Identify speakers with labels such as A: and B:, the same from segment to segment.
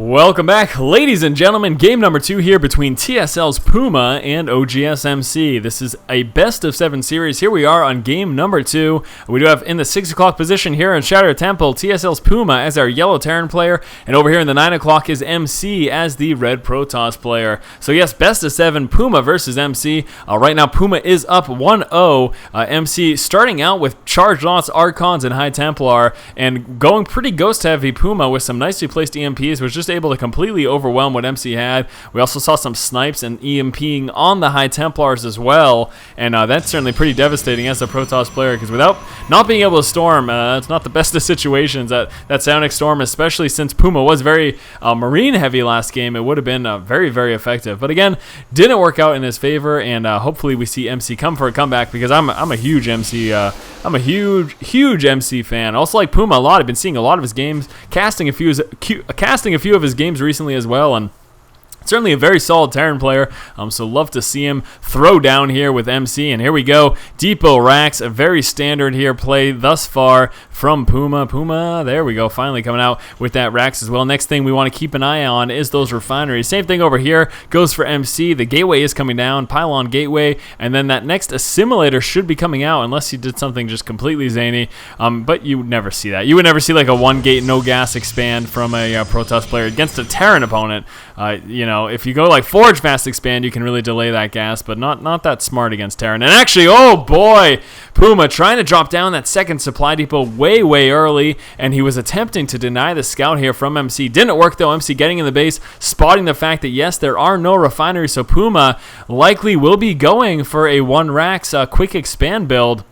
A: Welcome back, ladies and gentlemen. Game number 2 here between TSL's PuMa and OGS MC. This is a best of 7 series. Here we are on game number 2. We do have in the 6 o'clock position here in Shadow Temple, TSL's PuMa as our yellow Terran player, and over here in the 9 o'clock is MC as the red Protoss player. So yes, best of 7, PuMa versus MC. Right now PuMa is up 1-0. MC starting out with Charged Lots, Archons, and High Templar, and going pretty ghost heavy. PuMa with some nicely placed EMPs was just able to completely overwhelm what MC had. We also saw some snipes and EMPing on the High Templars as well, and that's certainly pretty devastating as a Protoss player, because without not being able to storm, it's not the best of situations. That Psionic Storm, especially since PuMa was very Marine heavy last game, it would have been very, very effective. But again, didn't work out in his favor, and hopefully we see MC come for a comeback, because I'm a huge MC I'm a huge MC fan. Also like PuMa a lot. I've been seeing a lot of his games, casting a few of his games recently as well, and certainly a very solid Terran player, so love to see him throw down here with MC. And here we go, Depot Rax, a very standard here play thus far from PuMa. PuMa, there we go, finally coming out with that Rax as well. Next thing we want to keep an eye on is those refineries. Same thing over here, goes for MC. The gateway is coming down, pylon gateway, and then that next assimilator should be coming out, unless he did something just completely zany, but you would never see that. You would never see like a one gate, no gas expand from a Protoss player against a Terran opponent. You know, if you go like Forge Fast Expand, you can really delay that gas, but not that smart against Terran. And actually, oh boy, PuMa trying to drop down that second supply depot way early, and he was attempting to deny the scout here from MC. Didn't work though. MC getting in the base, spotting the fact that yes, there are no refineries, so PuMa likely will be going for a 1 Rax quick expand build.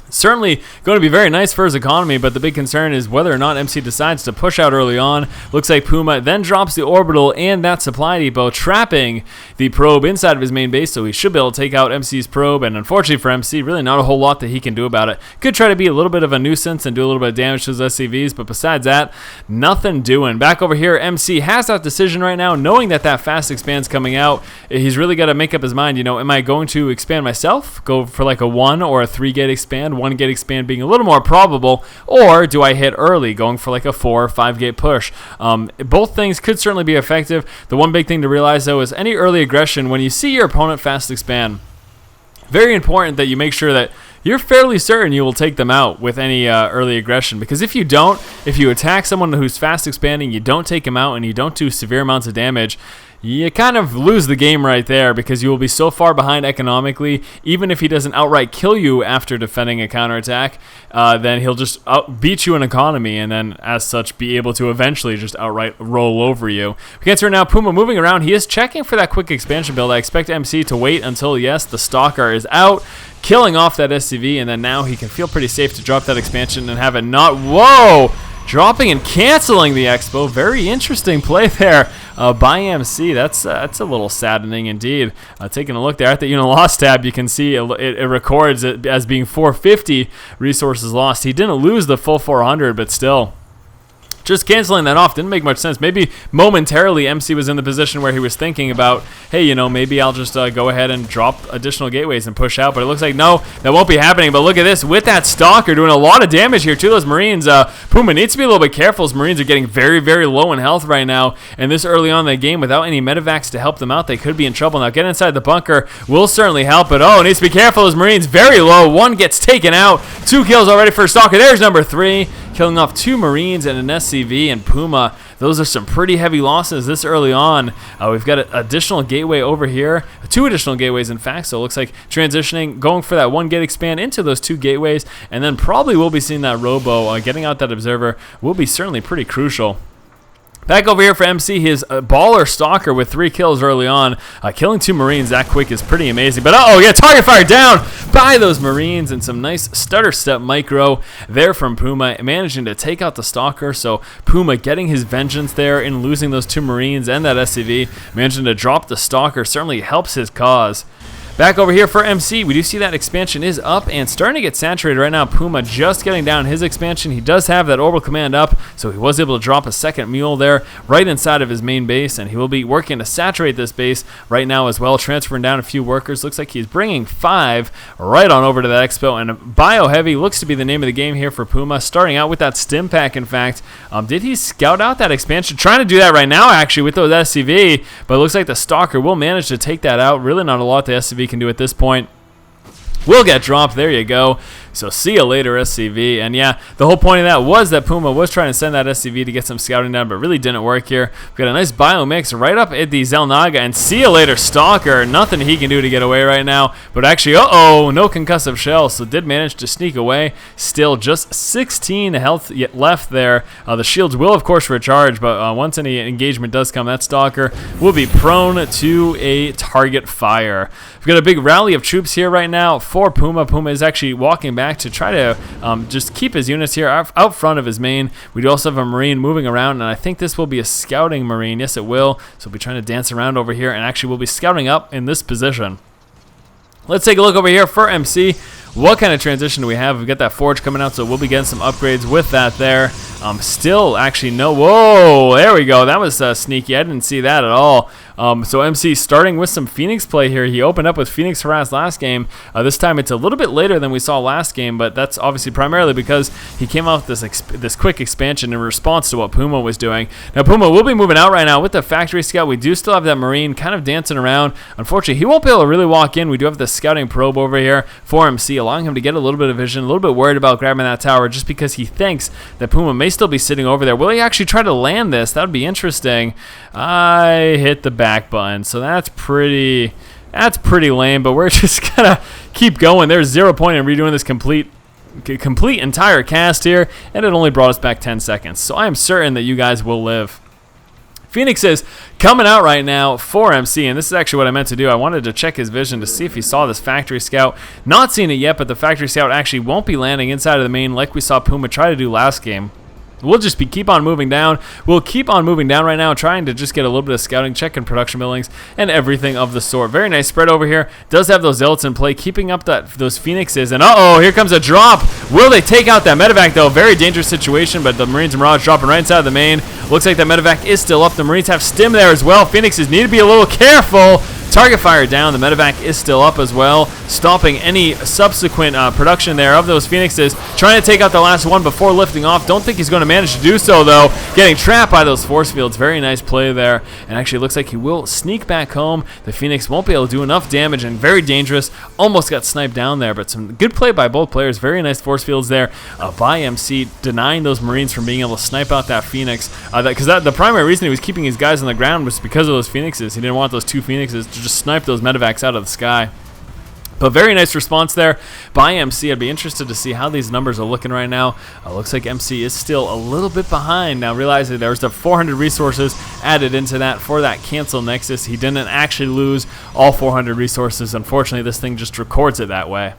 A: Certainly going to be very nice for his economy, but the big concern is whether or not MC decides to push out early on. Looks like PuMa then drops the orbital and that supply depot, trapping the probe inside of his main base, so he should be able to take out MC's probe, and unfortunately for MC, really not a whole lot that he can do about it. Could try to be a little bit of a nuisance and do a little bit of damage to his SCVs, but besides that, nothing doing. Back over here, MC has that decision right now, knowing that fast expand's coming out. He's really got to make up his mind, you know, am I going to expand myself, go for like a 1 or a 3 gate expand, 1 gate expand being a little more probable, or do I hit early, going for like a 4 or 5 gate push? Both things could certainly be effective. The one big thing to realize though is any early aggression, when you see your opponent fast expand, very important that you make sure that you're fairly certain you will take them out with any early aggression, because if you don't, if you attack someone who's fast expanding, you don't take him out, and you don't do severe amounts of damage, you kind of lose the game right there, because you will be so far behind economically. Even if he doesn't outright kill you after defending a counterattack, then he'll just beat you in economy, and then as such be able to eventually just outright roll over you. We get to now PuMa moving around. He is checking for that quick expansion build. I expect MC to wait until, yes, the Stalker is out, killing off that SCV, and then now he can feel pretty safe to drop that expansion and have it not, whoa, dropping and canceling the expo. Very interesting play there by MC. That's a little saddening indeed. Taking a look there at the loss tab, you can see it records it as being 450 resources lost. He didn't lose the full 400, but still, just canceling that off didn't make much sense. Maybe momentarily MC was in the position where he was thinking about, hey, you know, maybe I'll just go ahead and drop additional gateways and push out, but it looks like no, that won't be happening. But look at this, with that Stalker doing a lot of damage here to those Marines. PuMa needs to be a little bit careful. His Marines are getting very low in health right now, and this early on in the game, without any medevacs to help them out, they could be in trouble. Now, getting inside the bunker will certainly help, but oh, needs to be careful. His Marines very low. 1 gets taken out. 2 kills already for Stalker. There's number 3. Killing off 2 Marines and an SCV, and PuMa, those are some pretty heavy losses this early on. We've got an additional gateway over here, 2 additional gateways in fact, so it looks like transitioning, going for that 1 gate expand into those 2 gateways, and then probably we'll be seeing that Robo, getting out that Observer will be certainly pretty crucial. Back over here for MC, his baller Stalker with 3 kills early on. Killing 2 Marines that quick is pretty amazing. But yeah, target fire down by those Marines, and some nice stutter step micro there from PuMa, managing to take out the Stalker. So PuMa getting his vengeance there in losing those 2 Marines and that SCV, managing to drop the Stalker certainly helps his cause. Back over here for MC, we do see that expansion is up and starting to get saturated right now. PuMa just getting down his expansion. He does have that orbital command up, so he was able to drop a second mule there right inside of his main base, and he will be working to saturate this base right now as well, transferring down a few workers. Looks like he's bringing 5 right on over to that expo, and Bioheavy looks to be the name of the game here for PuMa, starting out with that stim pack. In fact, did he scout out that expansion? Trying to do that right now actually with those SCV, but it looks like the Stalker will manage to take that out. Really not a lot the SCV can do at this point. Will get dropped. There you go. So see you later, SCV. And yeah, the whole point of that was that PuMa was trying to send that SCV to get some scouting down, but really didn't work here. We've got a nice bio mix right up at the Zelnaga, and see you later, Stalker. Nothing he can do to get away right now. But actually, no concussive shell, so did manage to sneak away. Still just 16 health left there. The shields will, of course, recharge, but once any engagement does come, that Stalker will be prone to a target fire. We've got a big rally of troops here right now for PuMa. PuMa is actually walking back to try to just keep his units here out front of his main. We do also have a Marine moving around, and I think this will be a scouting Marine. Yes, it will. So we'll be trying to dance around over here, and actually we'll be scouting up in this position. Let's take a look over here for MC. What kind of transition do we have? We've got that forge coming out, so we'll be getting some upgrades with that there. Still, actually, no. Whoa, there we go. That was sneaky. I didn't see that at all. So MC starting with some Phoenix play here. He opened up with Phoenix Harass last game. This time it's a little bit later than we saw last game, but that's obviously primarily because he came out with this quick expansion in response to what PuMa was doing. Now PuMa will be moving out right now with the factory scout. We do still have that Marine kind of dancing around. Unfortunately, he won't be able to really walk in. We do have the scouting probe over here for MC, allowing him to get a little bit of vision, a little bit worried about grabbing that tower just because he thinks that PuMa may still be sitting over there. Will he actually try to land this? That would be interesting. I hit the back button, so that's pretty lame, but we're just gonna keep going. There's 0 point in redoing this complete entire cast here, and it only brought us back 10 seconds. So I am certain that you guys will live. Phoenix is coming out right now for MC, and this is actually what I meant to do. I wanted to check his vision to see if he saw this factory scout. Not seen it yet, but the factory scout actually won't be landing inside of the main like we saw PuMa try to do last game. We'll just keep on moving down. We'll keep on moving down right now, trying to just get a little bit of scouting, checking production buildings, and everything of the sort. Very nice spread over here. Does have those zealots in play, keeping up those phoenixes. And here comes a drop. Will they take out that medevac though? Very dangerous situation, but the Marines and Mirage dropping right inside of the main. Looks like that medevac is still up. The Marines have stim there as well. Phoenixes need to be a little careful. Target fire down. The medevac is still up as well, stopping any subsequent production there of those phoenixes. Trying to take out the last one before lifting off. Don't think he's going to manage to do so though. Getting trapped by those force fields. Very nice play there. And actually looks like he will sneak back home. The Phoenix won't be able to do enough damage, and very dangerous. Almost got sniped down there, but some good play by both players. Very nice force fields there by MC, denying those Marines from being able to snipe out that Phoenix. Because the primary reason he was keeping his guys on the ground was because of those Phoenixes. He didn't want those 2 Phoenixes to just snipe those medevacs out of the sky. But very nice response there by MC. I'd be interested to see how these numbers are looking right now. Looks like MC is still a little bit behind. Now realizing there's the 400 resources added into that for that cancel Nexus. He didn't actually lose all 400 resources. Unfortunately, this thing just records it that way.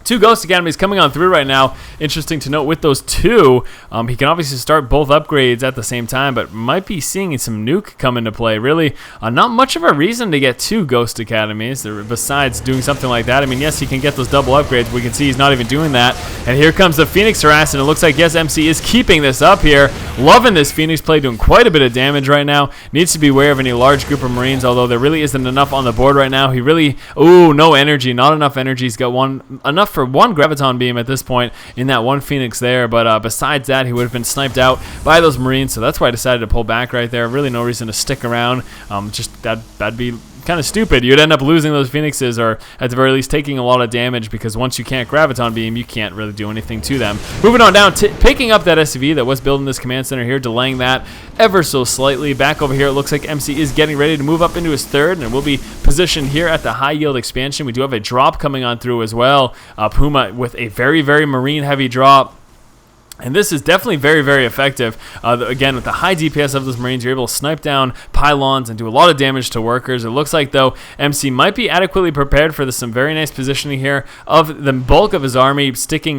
A: 2 Ghost Academies coming on through right now. Interesting to note with those 2, he can obviously start both upgrades at the same time, but might be seeing some nuke come into play. Really, not much of a reason to get 2 Ghost Academies besides doing something like that. I mean, yes, he can get those double upgrades. We can see he's not even doing that. And here comes the Phoenix Harass, and it looks like, yes, MC is keeping this up here. Loving this Phoenix play, doing quite a bit of damage right now. Needs to be aware of any large group of Marines, although there really isn't enough on the board right now. He really, no energy, not enough energy. He's got enough for 1 graviton beam at this point in that 1 Phoenix there, but besides that, he would have been sniped out by those Marines, so that's why I decided to pull back right there. Really no reason to stick around. Just that'd be kind of stupid. You'd end up losing those Phoenixes, or at the very least taking a lot of damage, because once you can't graviton beam, you can't really do anything to them. Moving on down, picking up that SCV that was building this command center here, delaying that ever so slightly. Back over here, it looks like MC is getting ready to move up into his 3rd, and will be positioned here at the high yield expansion. We do have a drop coming on through as well. PuMa with a very, very Marine heavy drop. And this is definitely very, very effective. Again, with the high DPS of those Marines, you're able to snipe down pylons and do a lot of damage to workers. It looks like, though, MC might be adequately prepared for some very nice positioning here of the bulk of his army, sticking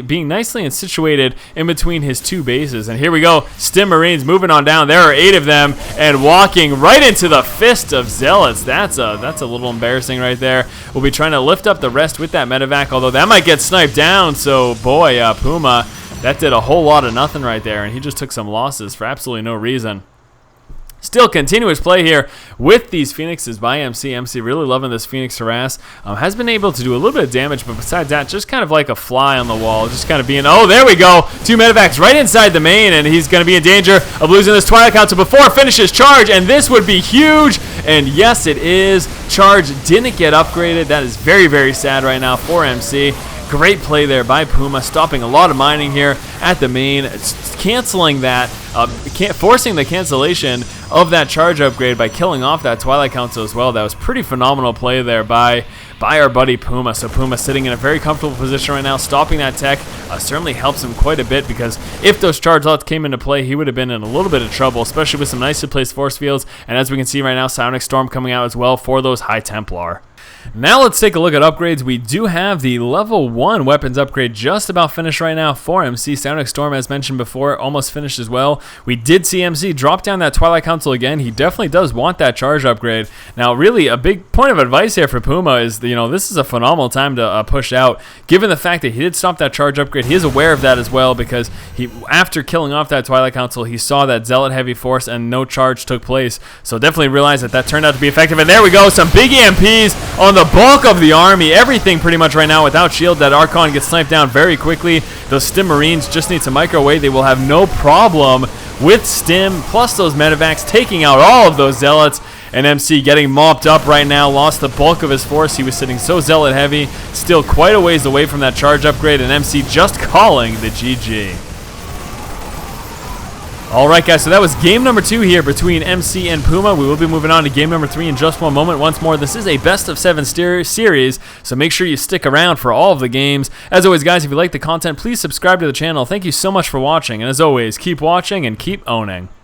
A: being nicely and situated in between his two bases. And here we go, Stim Marines moving on down. There are 8 of them, and walking right into the fist of Zealots. That's a little embarrassing right there. We'll be trying to lift up the rest with that medevac, although that might get sniped down. So, boy, PuMa, that did a whole lot of nothing right there, and he just took some losses for absolutely no reason. Still continuous play here with these Phoenixes by MC. MC really loving this Phoenix harass. Has been able to do a little bit of damage, but besides that, just kind of like a fly on the wall. Just kind of being, oh, there we go. 2 medevacs right inside the main, and he's going to be in danger of losing this Twilight Council before finishes charge, and this would be huge. And yes, it is. Charge didn't get upgraded. That is very, very sad right now for MC. Great play there by PuMa, stopping a lot of mining here at the main, canceling that, forcing the cancellation of that charge upgrade by killing off that Twilight Council as well. That was pretty phenomenal play there by our buddy PuMa. So PuMa sitting in a very comfortable position right now, stopping that tech certainly helps him quite a bit, because if those charge lots came into play, he would have been in a little bit of trouble, especially with some nicely placed force fields. And as we can see right now, Psionic Storm coming out as well for those High Templar. Now let's take a look at upgrades. We do have the level 1 weapons upgrade just about finished right now for MC. Psionic Storm, as mentioned before, almost finished as well. We did see MC drop down that Twilight Council again. He definitely does want that charge upgrade. Now, really, a big point of advice here for PuMa is, this is a phenomenal time to push out. Given the fact that he did stop that charge upgrade, he is aware of that as well, because after killing off that Twilight Council, he saw that Zealot heavy force and no charge took place. So definitely realized that turned out to be effective. And there we go, some big EMPs on the bulk of the army. Everything pretty much right now without shield. That Archon gets sniped down very quickly. Those Stim Marines just need to microwave. They will have no problem with Stim, plus those medevacs taking out all of those Zealots. And MC getting mopped up right now, lost the bulk of his force. He was sitting so Zealot heavy, still quite a ways away from that charge upgrade, and MC just calling the GG. Alright guys, so that was game number 2 here between MC and PuMa. We will be moving on to game number 3 in just one moment. Once more, this is a best of 7 series, so make sure you stick around for all of the games. As always guys, if you like the content, please subscribe to the channel. Thank you so much for watching, and as always, keep watching and keep owning.